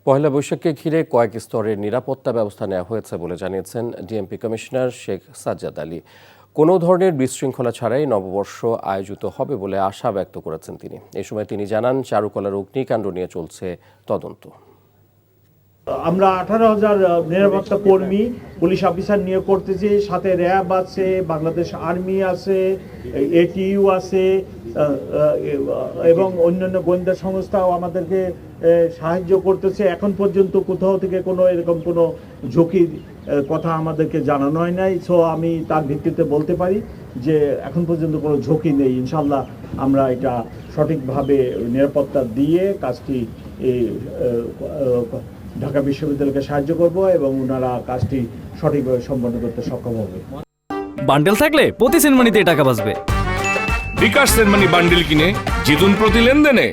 পহেলা বৈশাখকে ঘিরে কয়েক স্তরের নিরাপত্তা ব্যবস্থা নেওয়া হয়েছে বলে জানিয়েছেন ডিএমপি কমিশনার শেখ সাজ্জাদ আলী। কোনো ধরনের বিশৃঙ্খলা ছাড়াই নববর্ষ আয়োজিত হবে বলে আশা ব্যক্ত করেছেন তিনি। এই সময় তিনি জানান, চারুকলার অগ্নিকাণ্ড নিয়ে চলছে তদন্ত। আমরা 18,000 নিরাপত্তা কর্মী পুলিশ অফিসার নিয়োগ করতেছি, সাথে র্যাব আছে, বাংলাদেশ আর্মি আছে, এটিইউ আছে এবং অন্যান্য গোয়েন্দা সংস্থাও আমাদেরকে সাহায্য করতেছে। এখন পর্যন্ত কোথাও থেকে কোনো এরকম কোনো ঝুঁকির কথা আমাদেরকে জানানো হয় নাই। সো আমি তার ভিত্তিতে বলতে পারি যে এখন পর্যন্ত কোনো ঝুঁকি নেই। ইনশাল্লাহ আমরা এটা সঠিকভাবে নিরাপত্তা দিয়ে কাজটি ঢাকা বিশ্ববিদ্যালয়কে সাহায্য করব এবং ওনারা কাজটি সঠিকভাবে সম্পন্ন করতে সক্ষম হবে। বান্ডেল থাকলে প্রতি সেনমানিতে টাকা বাঁচবে। বিকাশ সেনমানি বান্ডেল কিনে জিতুন প্রতি লেনদেনে।